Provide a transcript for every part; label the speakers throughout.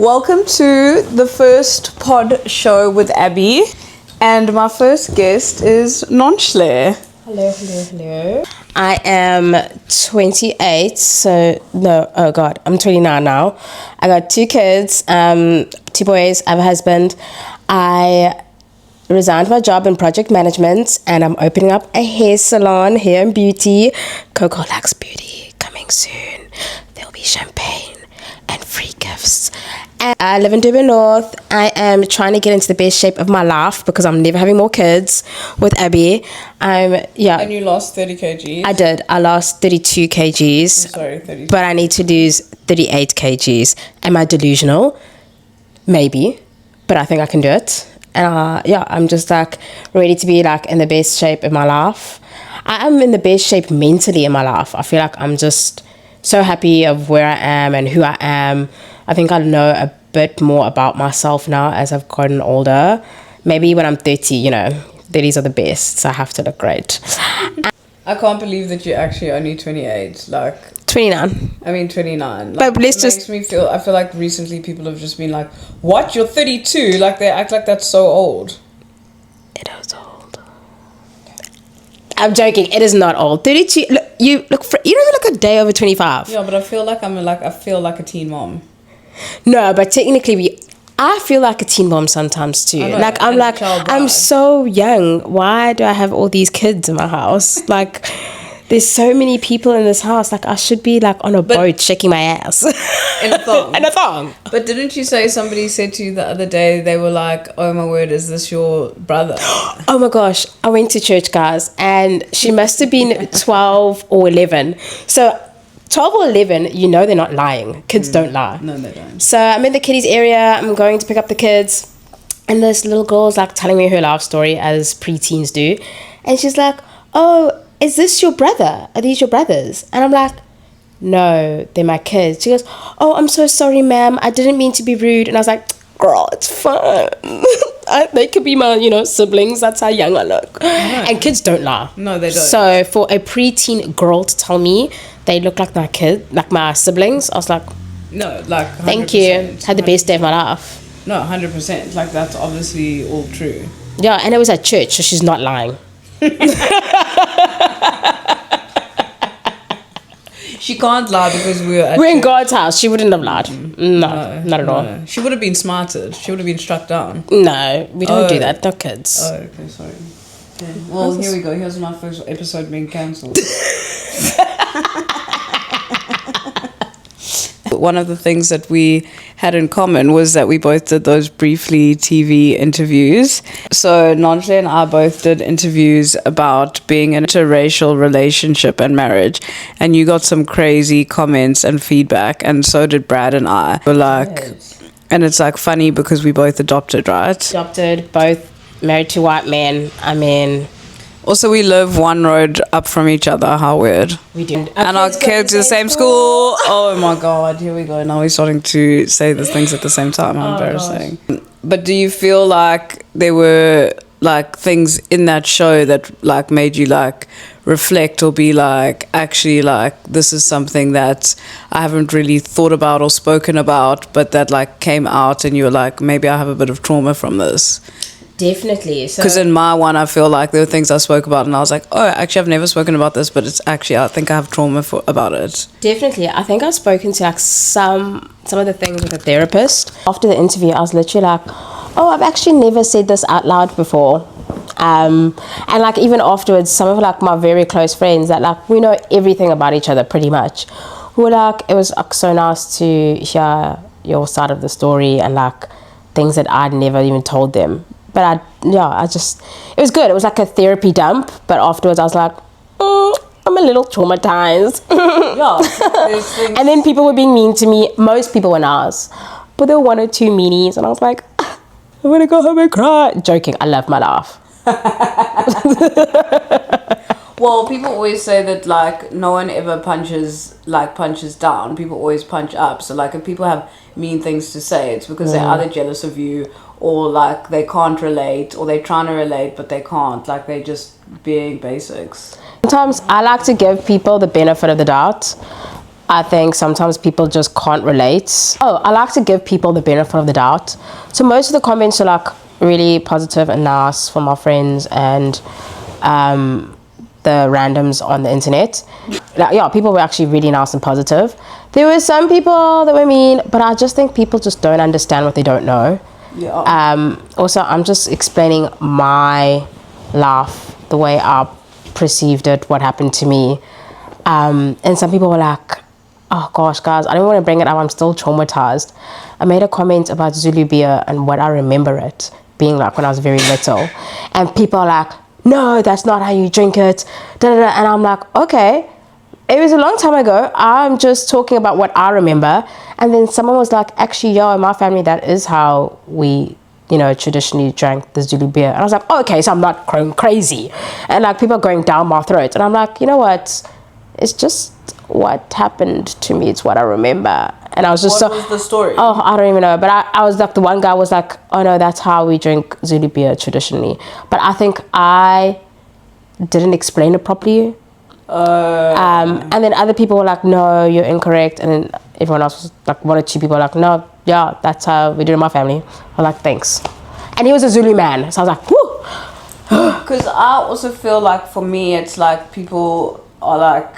Speaker 1: Welcome to the first pod show with Abby, and my first guest is Nonhle.
Speaker 2: Hello. I am 28, I'm 29 now. I got 2 kids, 2 boys, I have a husband. I resigned my job in project management and I'm opening up a hair salon, hair and beauty. Coco Lux Beauty, coming soon. There'll be champagne and free gifts. And I live in Durban North. I am trying to get into the best shape of my life because I'm never having more kids with Abby.
Speaker 1: And you lost 30 kgs?
Speaker 2: I did. I lost 32 kgs.
Speaker 1: I'm sorry, 32.
Speaker 2: But I need to lose 38 kgs. Am I delusional? Maybe. But I think I can do it. And I'm just like ready to be like in the best shape in my life. I am in the best shape mentally in my life. I feel like I'm just so happy of where I am and who I am. I think I know a bit more about myself now as I've gotten older. Maybe when I'm 30, 30s are the best, so I have to look great.
Speaker 1: I can't believe that you're actually only 28.
Speaker 2: 29.
Speaker 1: I mean 29.
Speaker 2: But
Speaker 1: makes me feel. I feel like recently people have just been like, "What? You're 32?" Like they act like that's so old.
Speaker 2: It is old. I'm joking. It is not old. 32. Look, you don't even look a day over 25.
Speaker 1: Yeah, but I feel like I feel like a teen mom.
Speaker 2: No, but technically I feel like a teen mom sometimes too. I'm so young. Why do I have all these kids in my house? There's so many people in this house. I should be on a boat shaking my ass.
Speaker 1: In a thong.
Speaker 2: In a thong.
Speaker 1: But didn't you say somebody said to you the other day, they were like, "Oh my word, is this your brother?"
Speaker 2: Oh my gosh. I went to church, guys, and she must have been 12 or 11. So 12 or 11, they're not lying. Kids don't lie.
Speaker 1: No, they don't.
Speaker 2: So I'm in the kiddies area. I'm going to pick up the kids. And this little girl's telling me her life story as preteens do. And she's like, "Oh, is this your brother? Are these your brothers?" And I'm like, "No, they're my kids." She goes, "Oh, I'm so sorry, ma'am. I didn't mean to be rude." And I was like, "Girl, it's fun." They could be my, siblings. That's how young I look. And kids don't lie.
Speaker 1: No, they don't.
Speaker 2: So for a preteen girl to tell me they look like my kid, like my siblings, I was like,
Speaker 1: no, 100%.
Speaker 2: Thank you. Had the best day of my life.
Speaker 1: No, 100%. That's obviously all true.
Speaker 2: Yeah, and it was at church, so she's not lying.
Speaker 1: She can't lie because
Speaker 2: we're in God's house. She wouldn't have lied. No, not at all.
Speaker 1: She would have been smarted. She would have been struck down.
Speaker 2: No, we don't do that. Not kids.
Speaker 1: Oh, okay, sorry. Okay. Well, here we go. Here's my first episode being cancelled. One of the things that we had in common was that we both did those briefly TV interviews. So Nonhle and I both did interviews about being in an interracial relationship and marriage. And you got some crazy comments and feedback, and so did Brad and I. And it's funny because we both adopted, right?
Speaker 2: Adopted, both married to white men. I mean...
Speaker 1: Also, we live one road up from each other. How weird.
Speaker 2: We do.
Speaker 1: And our kids to the same school. Oh my God, here we go. Now we're starting to say these things at the same time. How embarrassing. Gosh. But do you feel like there were things in that show that made you reflect or be actually this is something that I haven't really thought about or spoken about, but that came out and you were maybe I have a bit of trauma from this?
Speaker 2: Definitely.
Speaker 1: Because in my one, I feel like there were things I spoke about and I was like, oh, actually, I've never spoken about this, but it's actually, I think I have trauma about it.
Speaker 2: Definitely. I think I've spoken to some of the things with a therapist. After the interview, I was literally like, oh, I've actually never said this out loud before. And even afterwards, some of my very close friends that we know everything about each other pretty much, who were it was so nice to hear your side of the story and things that I'd never even told them. But it was good. It was a therapy dump. But afterwards I was like, I'm a little traumatized.
Speaker 1: Yeah.
Speaker 2: And then people were being mean to me. Most people were nice. But there were 1 or 2 meanies. And I was like, I'm going to go home and cry. Joking. I love my life.
Speaker 1: Well, people always say that no one ever punches down. People always punch up. So if people have mean things to say, it's because they're either jealous of you or they can't relate, or they're trying to relate but they can't. They're just being basics.
Speaker 2: Sometimes I like to give people the benefit of the doubt. I think sometimes people just can't relate. Oh, I like to give people the benefit of the doubt. So most of the comments are like really positive and nice from our friends and the randoms on the internet. Like, yeah, people were actually really nice and positive. There were some people that were mean, but I just think people just don't understand what they don't know.
Speaker 1: Yeah.
Speaker 2: Also, I'm just explaining my life, the way I perceived it, what happened to me. And some people were like, oh gosh, guys, I don't want to bring it up. I'm still traumatized. I made a comment about Zulu beer and what I remember it being like when I was very little. And people are like, no, that's not how you drink it. And I'm like, okay, it was a long time ago. I'm just talking about what I remember. And then someone was like, actually, yo, in my family, that is how we, traditionally drank the Zulu beer. And I was like, oh, okay, so I'm not going crazy. And like people are going down my throat. And I'm like, you know what? It's just what happened to me. It's what I remember. And I was just
Speaker 1: what was the story?
Speaker 2: Oh, I don't even know. But I was like, the one guy was like, oh no, that's how we drink Zulu beer traditionally. But I think I didn't explain it properly. And then other people were like, no, you're incorrect. And then everyone else was like, one or two people were like, no, yeah, that's how we do it in my family. I'm like, thanks. And he was a Zulu man. So I was like, whoo.
Speaker 1: Because I also feel like for me, it's like people are like,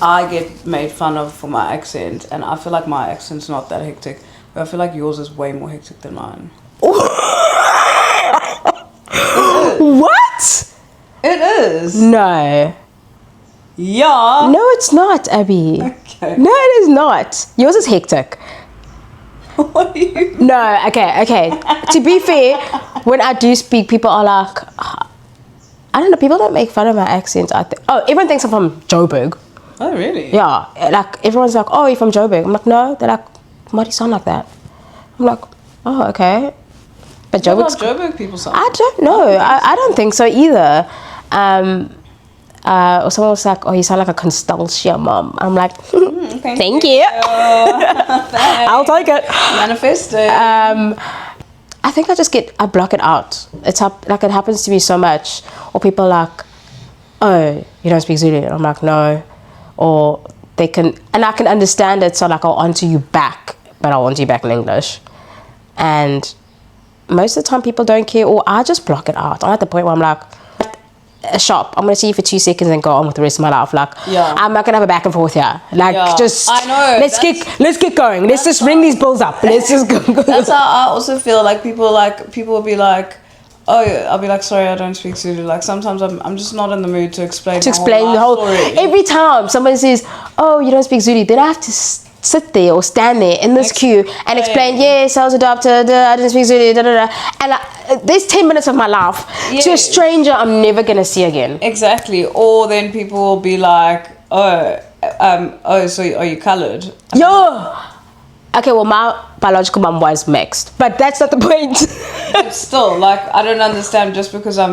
Speaker 1: I get made fun of for my accent, and I feel like my accent's not that hectic, but I feel like yours is way more hectic than mine.
Speaker 2: What?
Speaker 1: It is.
Speaker 2: No.
Speaker 1: Yeah.
Speaker 2: No, it's not, Abby.
Speaker 1: Okay.
Speaker 2: No, it is not. Yours is hectic.
Speaker 1: What are you?
Speaker 2: No, okay. To be fair, when I do speak, people are like, I don't know, people don't make fun of my accent. Everyone thinks I'm from Joburg.
Speaker 1: Oh, really?
Speaker 2: Yeah, like everyone's like, oh, you're from Joburg. I'm like, no. They're like, why do you sound like that? I'm like, oh, okay. But Joburg's...
Speaker 1: Joburg people sound.
Speaker 2: I don't know. I don't think so either. Or someone was like, oh, you sound like a Constantia mom. I'm like, thank you. I'll take it.
Speaker 1: Manifesting.
Speaker 2: I think I block it out. It happens to me so much. Or people are like, oh, you don't speak Zulu. And I'm like, no. Or they can, and I can understand it, so like I'll answer you back, but I'll answer you back in English. And most of the time people don't care, or I just block it out. I'm at the point where I'm like, a shop, I'm gonna see you for 2 seconds and go on with the rest of my life. Like, yeah. I'm not gonna have a back and forth here. Like, yeah. Just
Speaker 1: I know.
Speaker 2: Let's get going. Let's just ring these bills up. Let's just go.
Speaker 1: That's how I also feel. Like people will be like, oh, I'll be like, sorry, I don't speak Zulu. Like sometimes I'm just not in the mood to explain the whole story. Every
Speaker 2: time someone says, oh, you don't speak Zulu, then I have to sit there or stand there in this queue and explain, yes, I was adopted, I didn't speak Zulu, and there's 10 minutes of my life to a stranger I'm never gonna see again.
Speaker 1: Exactly. Or then people will be like, so are you coloured?
Speaker 2: Yo. Okay, well, my biological mom was mixed, but that's not the point.
Speaker 1: But still, like, I don't understand. Just because I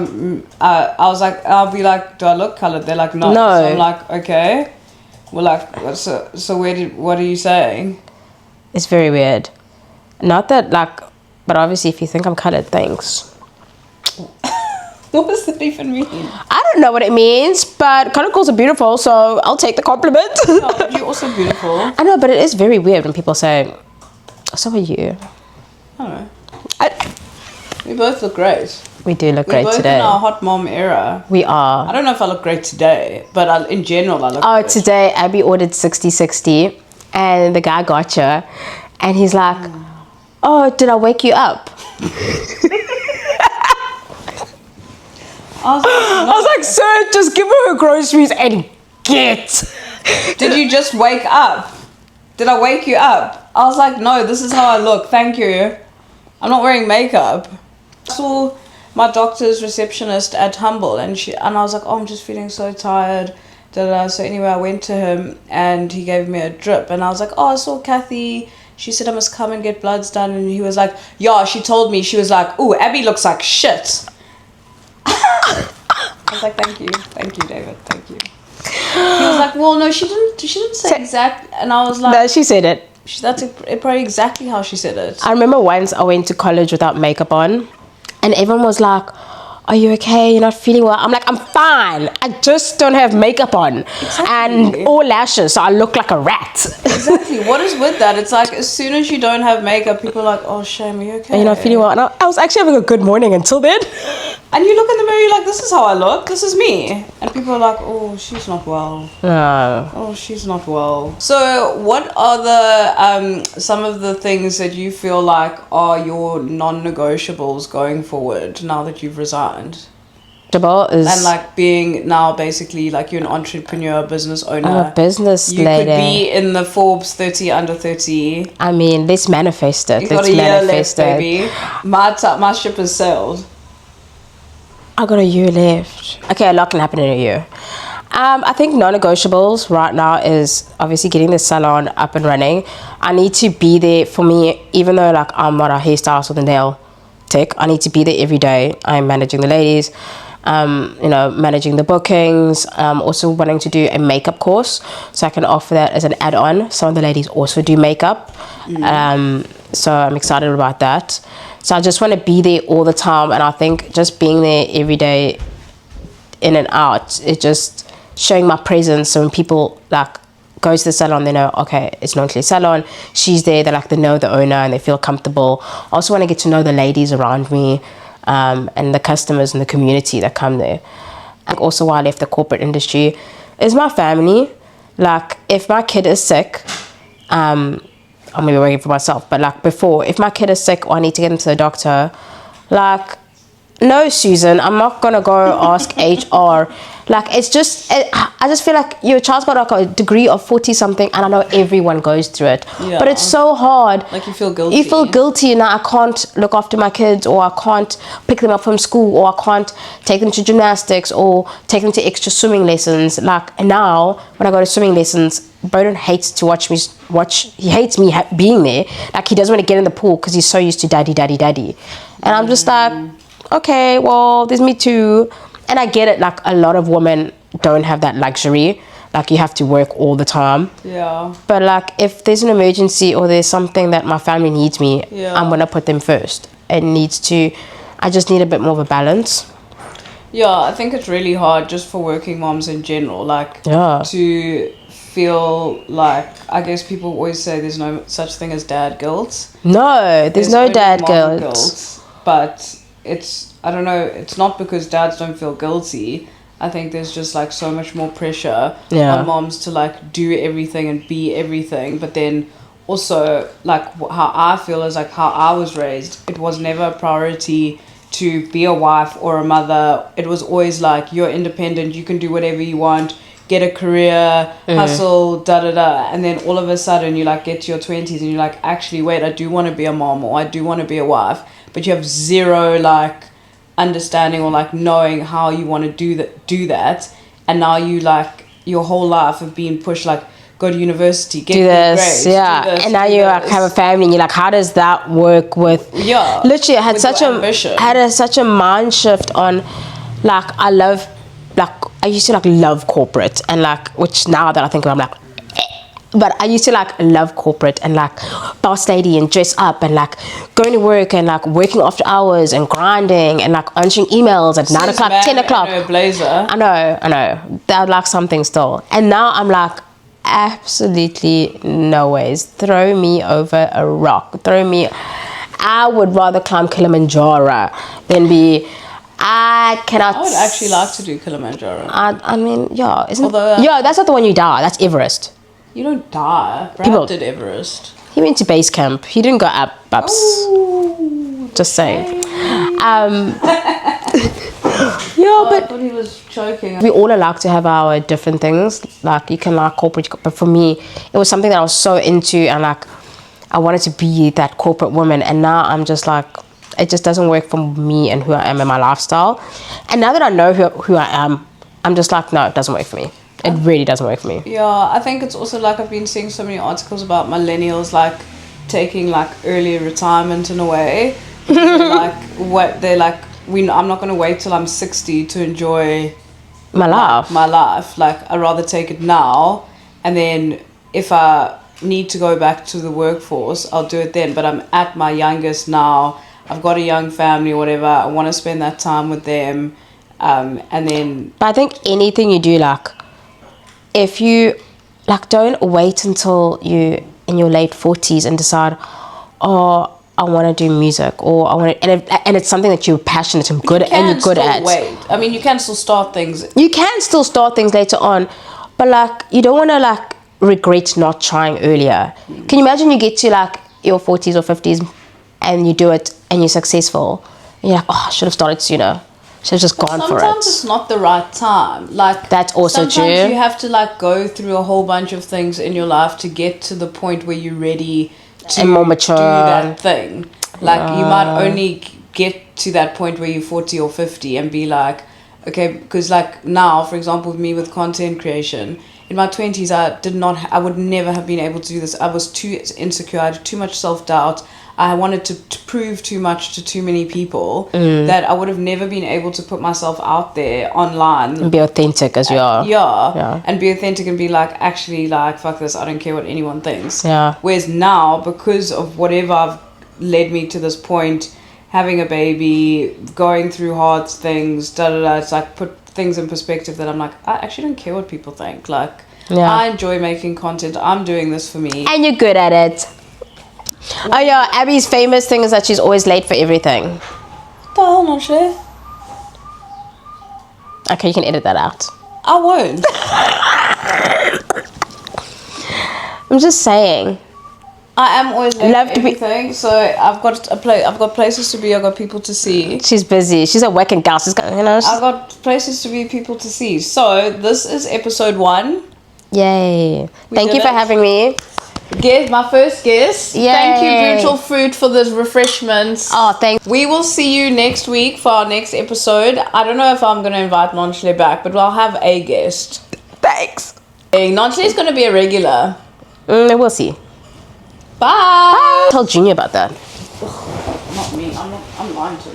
Speaker 1: was like, I'll be like, do I look coloured? They're like, no. So I'm like, okay. Well, like, so what are you saying?
Speaker 2: It's very weird. Not that, like, but obviously, if you think I'm coloured, thanks.
Speaker 1: What does that even mean?
Speaker 2: I don't know what it means, but colour girls are beautiful, so I'll take the compliment.
Speaker 1: Oh, you're also beautiful.
Speaker 2: I know, but it is very weird when people say, so are you.
Speaker 1: I don't know. We both look great.
Speaker 2: We do look great today.
Speaker 1: We're both in our hot mom era.
Speaker 2: We are.
Speaker 1: I don't know if I look great today, but in general, I look great.
Speaker 2: Today, Abby ordered 60-60, and the guy got you, and he's like, oh, did I wake you up? I was like, sir, just give her groceries and get.
Speaker 1: Did you just wake up? Did I wake you up? I was like, no, this is how I look. Thank you. I'm not wearing makeup. I saw my doctor's receptionist at Humble, and I was like, oh, I'm just feeling so tired. So anyway, I went to him and he gave me a drip, and I was like, oh, I saw Kathy. She said I must come and get bloods done, and he was like, yeah, she told me. She was like, ooh, Abby looks like shit. I was like, thank you, David, thank you. He was like, well, no, she didn't say exact, and I was like,
Speaker 2: no, she said it.
Speaker 1: That's probably exactly how she said it.
Speaker 2: I remember once I went to college without makeup on, and everyone was like, are you okay? You're not feeling well? I'm like, I'm fine. I just don't have makeup on and or lashes, so I look like a rat.
Speaker 1: Exactly. What is with that? It's like as soon as you don't have makeup, people are like, oh, shame, are you okay?
Speaker 2: You're not feeling well. And I was actually having a good morning until then.
Speaker 1: And you look in the mirror, you're like, this is how I look. This is me. And people are like, oh, she's not well.
Speaker 2: No.
Speaker 1: Oh, she's not well. So what are the some of the things that you feel like are your non-negotiables going forward now that you've resigned? And like being now basically like you're an entrepreneur, business owner.
Speaker 2: I'm a business lady.
Speaker 1: You could be in the Forbes 30 under 30.
Speaker 2: I mean, let's manifest it.
Speaker 1: You've got a year left, baby. My ship has sailed.
Speaker 2: I got a year left. Okay, a lot can happen in a year. I think non-negotiables right now is obviously getting the salon up and running. I need to be there for me, even though like I'm not a hairstylist or the nail tech. I need to be there every day. I'm managing the ladies, managing the bookings. Also wanting to do a makeup course, so I can offer that as an add-on. Some of the ladies also do makeup, so I'm excited about that. So I just want to be there all the time, and I think just being there every day, in and out, it just showing my presence. So when people like go to the salon, they know, okay, it's Nonhle salon. She's there. They know the owner and they feel comfortable. I also want to get to know the ladies around me, and the customers and the community that come there. And also, why I left the corporate industry is my family. Like, if my kid is sick, I'm gonna be working for myself, but like before, if my kid is sick or I need to get into the doctor, like, no, Susan, I'm not gonna go ask HR. Like, I just feel like your child's got like a degree of 40 something, and I know everyone goes through it, but it's so hard.
Speaker 1: Like, you feel guilty.
Speaker 2: You feel guilty, and I can't look after my kids, or I can't pick them up from school, or I can't take them to gymnastics, or take them to extra swimming lessons. Like, now when I go to swimming lessons, Bowden hates to watch me. He hates me being there. Like, he doesn't want to get in the pool because he's so used to daddy. And I'm just like, okay, well, there's me too. And I get it, like, a lot of women don't have that luxury. Like, you have to work all the time.
Speaker 1: Yeah.
Speaker 2: But, like, if there's an emergency or there's something that my family needs me, I'm going to put them first. I just need a bit more of a balance.
Speaker 1: Yeah, I think it's really hard just for working moms in general. Like, to feel like, I guess people always say there's no such thing as dad guilt.
Speaker 2: No, there's no dad guilt.
Speaker 1: But I don't know, it's not because dads don't feel guilty. I think there's just like so much more pressure on moms to like do everything and be everything. But then also, like, how I feel is like how I was raised. It was never a priority to be a wife or a mother. It was always like, you're independent, you can do whatever you want, get a career, hustle, and then all of a sudden you like get to your 20s and you're like, actually, wait, I do want to be a mom, or I do want to be a wife. But you have zero like understanding or like knowing how you want to do that, and now you like your whole life have been pushed like, go to university, get good grades,
Speaker 2: and now you like have a family, and you're like, how does that work with literally I had such a mind shift on, like, I used to like love corporate, and like, which now that I think about, I'm like, but I used to like love corporate and like boss lady and dress up and like going to work and like working after hours and grinding and like answering emails at 9 o'clock, 10 o'clock. I know. That like something still. And now I'm like, absolutely no ways. Throw me over a rock. I would rather climb Kilimanjaro than be. I would
Speaker 1: actually like to do Kilimanjaro.
Speaker 2: I mean, that's not the one you die. That's Everest.
Speaker 1: You don't die. Brad did Everest.
Speaker 2: He went to base camp. He didn't go ups. Ooh, just saying.
Speaker 1: I thought he was joking.
Speaker 2: We all are like to have our different things. Like, you can like corporate, but for me, it was something that I was so into, and like, I wanted to be that corporate woman. And now I'm just like, it just doesn't work for me and who I am and my lifestyle. And now that I know who I am, I'm just like, no, it doesn't work for me. It really doesn't work for me.
Speaker 1: Yeah, I think it's also like, I've been seeing so many articles about millennials like taking like early retirement in a way. Like, I'm not going to wait till I'm 60 to enjoy
Speaker 2: my life.
Speaker 1: Like, I'd rather take it now, and then if I need to go back to the workforce, I'll do it then. But I'm at my youngest now. I've got a young family or whatever, I want to spend that time with them, and then...
Speaker 2: But I think anything you do, like, if you, like, don't wait until you in your late 40s and decide, oh, I want to do music, or I want to, and it's something that you're passionate and good at, and you're good at.
Speaker 1: Wait. I mean, you can still start things.
Speaker 2: You can still start things later on, but like you don't want to like regret not trying earlier. Can you imagine you get to like your 40s or 50s and you do it and you're successful, and you're like, oh, I should have started sooner. Should have just gone for it.
Speaker 1: Sometimes it's not the right time. Like
Speaker 2: that's also true.
Speaker 1: Sometimes you have to like go through a whole bunch of things in your life to get to the point where you're ready to
Speaker 2: and more mature.
Speaker 1: Do that thing. Like you might only get to that point where you're 40 or 50 and be like, okay, because like now, for example, with me with content creation, in my 20s, I would never have been able to do this. I was too insecure. I had too much self-doubt. I wanted to prove too much to too many people that I would have never been able to put myself out there online.
Speaker 2: And be authentic as you are.
Speaker 1: Yeah. And be authentic and be like, actually, like, fuck this, I don't care what anyone thinks.
Speaker 2: Yeah.
Speaker 1: Whereas now, because of whatever I've led me to this point, having a baby, going through hard things, it's like put things in perspective that I'm like, I actually don't care what people think. Like, I enjoy making content. I'm doing this for me.
Speaker 2: And you're good at it. Oh yeah, Abby's famous thing is that she's always late for everything.
Speaker 1: What the hell, Nonhle?
Speaker 2: Okay, you can edit that out.
Speaker 1: I won't.
Speaker 2: I'm just saying.
Speaker 1: I am always late for everything, so I've got places to be, I've got people to see.
Speaker 2: She's busy. She's a working gal. She's got,
Speaker 1: I've got places to be, people to see. So this is episode 1.
Speaker 2: Yay. Thank you for having me.
Speaker 1: My first guest.
Speaker 2: Yay.
Speaker 1: Thank you, Brutal Fruit, for the refreshments.
Speaker 2: Oh, thanks.
Speaker 1: We will see you next week for our next episode. I don't know if I'm going to invite Nonhle back, but I'll have a guest.
Speaker 2: Thanks.
Speaker 1: Nonhle's going to be a regular.
Speaker 2: We'll see.
Speaker 1: Bye.
Speaker 2: Tell Junior about that.
Speaker 1: Not me. I'm lying to